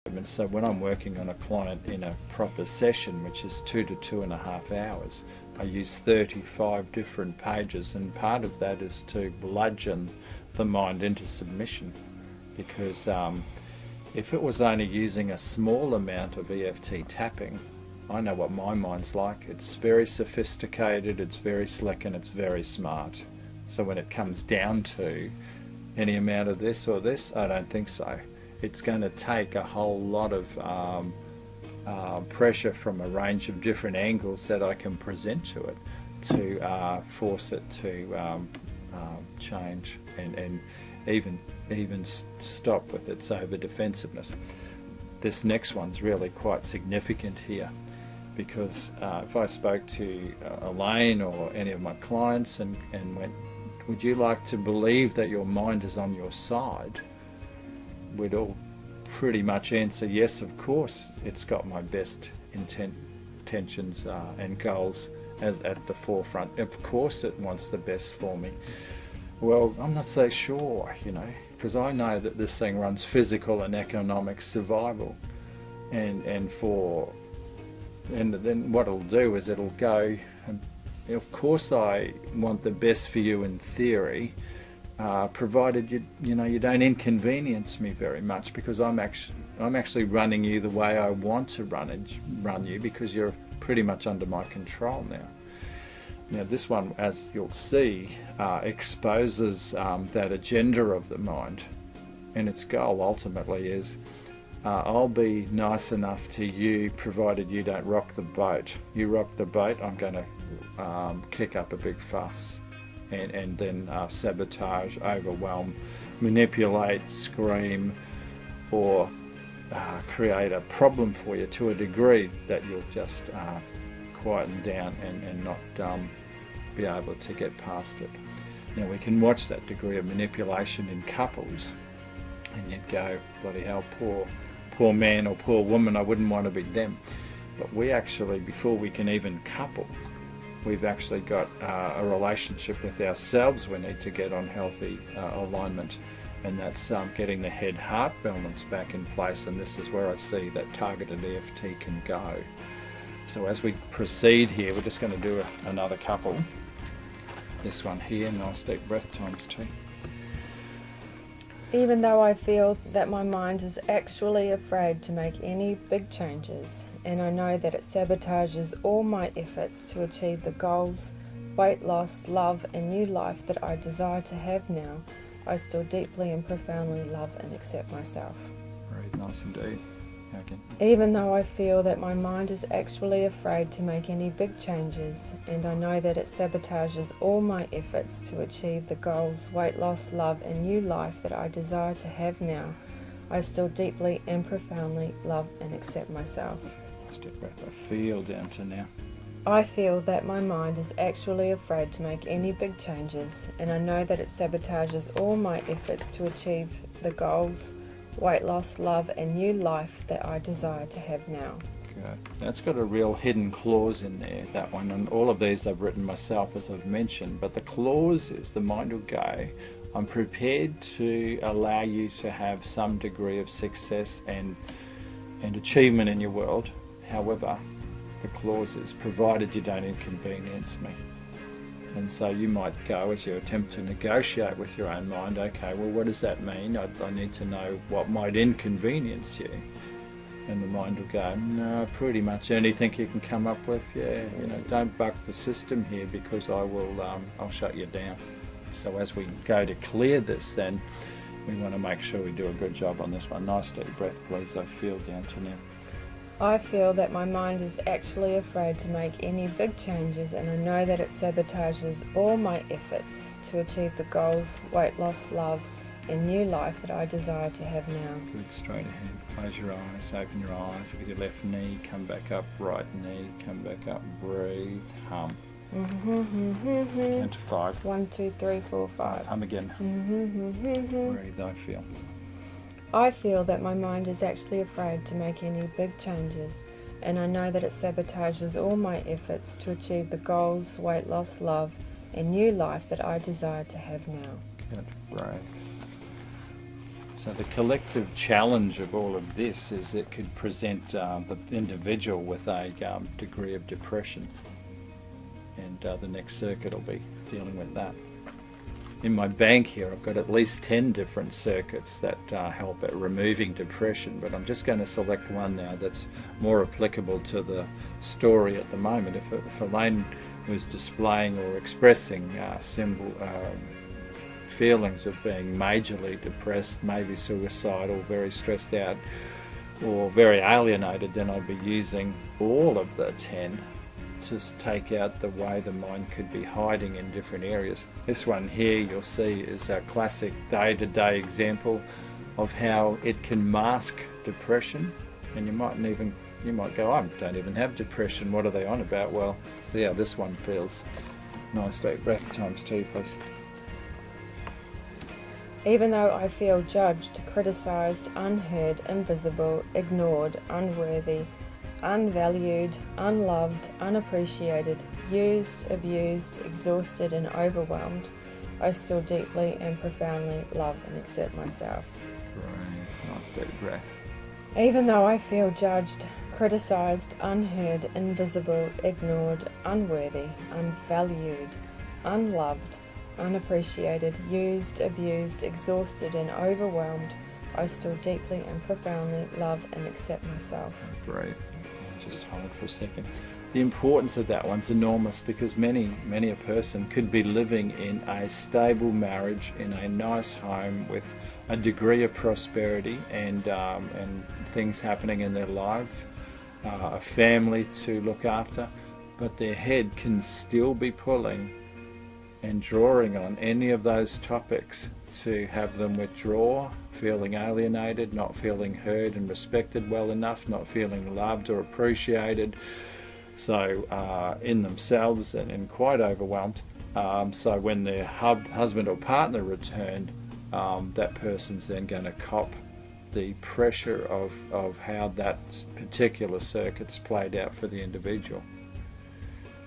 So when I'm working on a client in a proper session, which is 2 to 2.5 hours, I use 35 different pages, and part of that is to bludgeon the mind into submission, because if it was only using a small amount of EFT tapping, I know what my mind's like. It's very sophisticated, it's very slick, and it's very smart. So when it comes down to any amount of this or this, I don't think so. It's going to take a whole lot of pressure from a range of different angles that I can present to it to force it to change and even stop with its over defensiveness. This next one's really quite significant here, because if I spoke to Elaine or any of my clients and went, would you like to believe that your mind is on your side? We'd all pretty much answer yes, of course. It's got my best intentions and goals as at the forefront. Of course it wants the best for me. Well, I'm not so sure, you know, because I know that this thing runs physical and economic survival, and then what it'll do is it'll go, and of course I want the best for you in theory, provided you don't inconvenience me very much, because I'm actually running you the way I want to run you, because you're pretty much under my control now. Now this one, as you'll see, exposes that agenda of the mind, and its goal ultimately is I'll be nice enough to you provided you don't rock the boat. You rock the boat, I'm going to kick up a big fuss and then sabotage, overwhelm, manipulate, scream, or create a problem for you to a degree that you'll just quieten down and not be able to get past it. Now we can watch that degree of manipulation in couples, and you'd go, bloody hell, poor man or poor woman, I wouldn't want to be them. But we actually, before we can even couple, we've actually got a relationship with ourselves we need to get on healthy alignment, and that's getting the head-heart balance back in place, and this is where I see that targeted EFT can go. So as we proceed here, we're just going to do another couple. This one here, nice deep breath, ×2. Even though I feel that my mind is actually afraid to make any big changes, and I know that it sabotages all my efforts to achieve the goals, weight loss, love and new life that I desire to have now, I still deeply and profoundly love and accept myself. Very nice indeed. Again. Even though I feel that my mind is actually afraid to make any big changes, and I know that it sabotages all my efforts to achieve the goals, weight loss, love and new life that I desire to have now, I still deeply and profoundly love and accept myself. Nice deep breath. I feel down to now. I feel that my mind is actually afraid to make any big changes, and I know that it sabotages all my efforts to achieve the goals, weight loss, love and new life that I desire to have now. Good. Now it's got a real hidden clause in there, that one, and all of these I've written myself, as I've mentioned, but the clause is the mind will go, I'm prepared to allow you to have some degree of success and achievement in your world. However, the clause is provided you don't inconvenience me. And so you might go, as you attempt to negotiate with your own mind, okay, well, what does that mean? I need to know what might inconvenience you. And the mind will go, no, pretty much anything you can come up with, yeah, don't buck the system here, because I'll shut you down. So as we go to clear this, then we want to make sure we do a good job on this one. Nice deep breath, please. I feel down to now. I feel that my mind is actually afraid to make any big changes, and I know that it sabotages all my efforts to achieve the goals, weight loss, love and new life that I desire to have now. Good, straight ahead. Close your eyes, open your eyes, look at your left knee, come back up, right knee, come back up, breathe, hum. Count to 5. 1, 2, 3, 4, 5. Hum again. Breathe, I feel. I feel that my mind is actually afraid to make any big changes, and I know that it sabotages all my efforts to achieve the goals, weight loss, love and new life that I desire to have now. Good, breathe. So the collective challenge of all of this is it could present the individual with a degree of depression, and the next circuit will be dealing with that. In my bank here I've got at least 10 different circuits that help at removing depression, but I'm just going to select one now that's more applicable to the story at the moment. If Elaine was displaying or expressing feelings of being majorly depressed, maybe suicidal, very stressed out, or very alienated, then I'd be using all of the 10 to take out the way the mind could be hiding in different areas. This one here you'll see is a classic day-to-day example of how it can mask depression, and you might go, I don't even have depression, what are they on about? Well, see how this one feels. Nice deep breath, times 2 please. Even though I feel judged, criticised, unheard, invisible, ignored, unworthy, unvalued, unloved, unappreciated, used, abused, exhausted and overwhelmed, I still deeply and profoundly love and accept myself. Right. Nice deep breath. Even though I feel judged, criticised, unheard, invisible, ignored, unworthy, unvalued, unloved, unappreciated, used, abused, exhausted and overwhelmed, I still deeply and profoundly love and accept myself. Great. Just hold for a second. The importance of that one's enormous, because many a person could be living in a stable marriage, in a nice home with a degree of prosperity and things happening in their life, a family to look after, but their head can still be pulling and drawing on any of those topics to have them withdraw, feeling alienated, not feeling heard and respected well enough, not feeling loved or appreciated, so in themselves and quite overwhelmed. So when their husband or partner returned, that person's then going to cop the pressure of how that particular circuit's played out for the individual.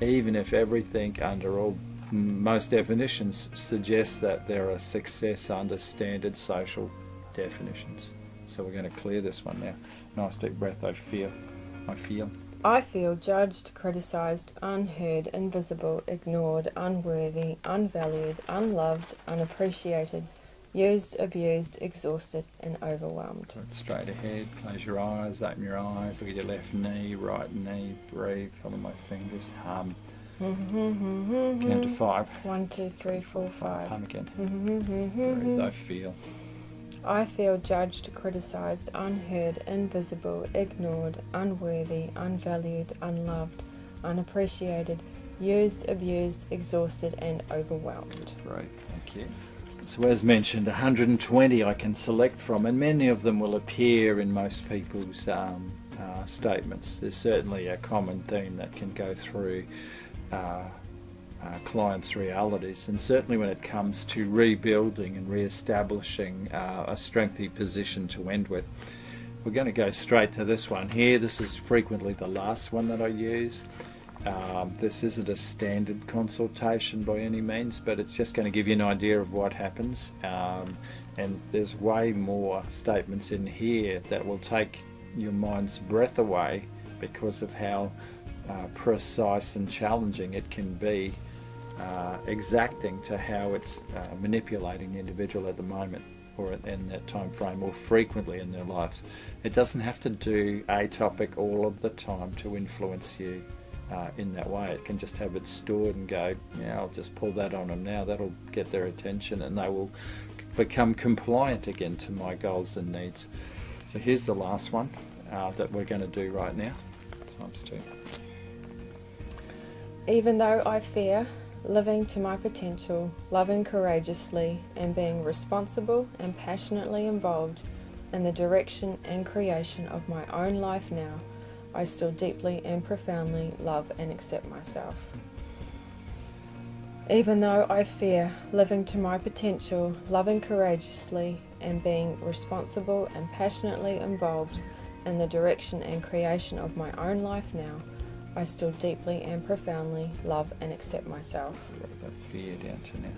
Even if everything under most definitions suggests that there are success under standard social definitions. So we're going to clear this one now. Nice deep breath. I feel. I feel judged, criticised, unheard, invisible, ignored, unworthy, unvalued, unloved, unappreciated, used, abused, exhausted and overwhelmed. Straight ahead, close your eyes, open your eyes, look at your left knee, right knee, breathe, follow my fingers, hum. Count to 5. 1, 2, 3, 4, 5. Hum again. Breathe, I feel. I feel judged, criticised, unheard, invisible, ignored, unworthy, unvalued, unloved, unappreciated, used, abused, exhausted and overwhelmed. Great, thank you. So as mentioned, 120 I can select from, and many of them will appear in most people's statements. There's certainly a common theme that can go through clients' realities, and certainly when it comes to rebuilding and re-establishing a strengthy position to end with. We're going to go straight to this one here. This is frequently the last one that I use. This isn't a standard consultation by any means, but it's just going to give you an idea of what happens, and there's way more statements in here that will take your mind's breath away because of how precise and challenging it can be, exacting to how it's manipulating the individual at the moment or in that time frame or frequently in their lives. It doesn't have to do a topic all of the time to influence you in that way. It can just have it stored and go, yeah, I'll just pull that on them now, that'll get their attention and they will become compliant again to my goals and needs. So here's the last one that we're going to do right now, times 2. Even though I fear living to my potential, loving courageously and being responsible and passionately involved in the direction and creation of my own life now, I still deeply and profoundly love and accept myself. Even though I fear living to my potential, loving courageously and being responsible and passionately involved in the direction and creation of my own life now, I still deeply and profoundly love and accept myself. That fear down to now.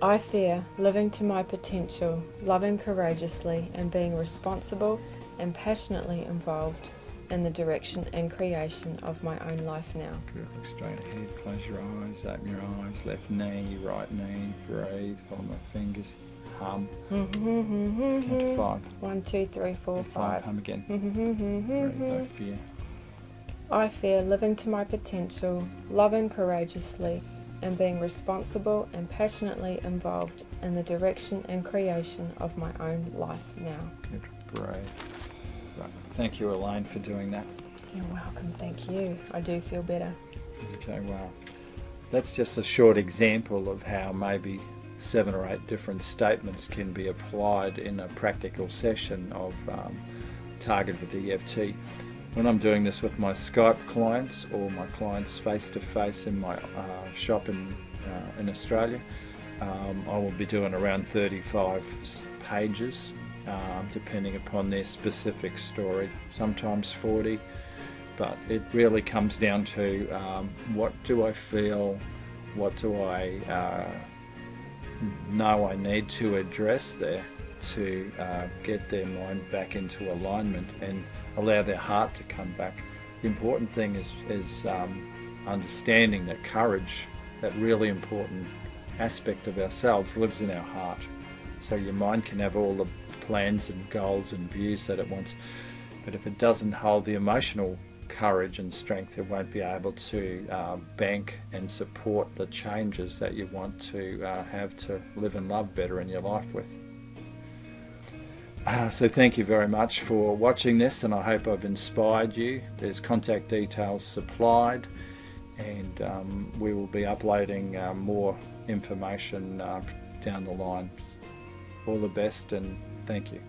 I fear living to my potential, loving courageously, and being responsible and passionately involved in the direction and creation of my own life now. Good. Look straight ahead. Close your eyes. Open your eyes. Left knee, right knee. Breathe. Follow my fingers. Hum. Count to 5. 1, 2, 3, 4, 5. Hum again. Breathe. No fear. I fear living to my potential, loving courageously, and being responsible and passionately involved in the direction and creation of my own life now. Good. Breathe. Right. Thank you, Elaine, for doing that. You're welcome, thank you. I do feel better. Okay, well, that's just a short example of how maybe 7 or 8 different statements can be applied in a practical session of targeted EFT. When I'm doing this with my Skype clients or my clients face-to-face in my shop in Australia, I will be doing around 35 pages, depending upon their specific story, sometimes 40, but it really comes down to what do I feel, what do I know I need to address there to get their mind back into alignment and allow their heart to come back. The important thing is understanding that courage, that really important aspect of ourselves, lives in our heart. So your mind can have all the plans and goals and views that it wants, but if it doesn't hold the emotional courage and strength, it won't be able to bank and support the changes that you want to have to live and love better in your life with. So thank you very much for watching this, and I hope I've inspired you. There's contact details supplied, and we will be uploading more information down the line. All the best, and thank you.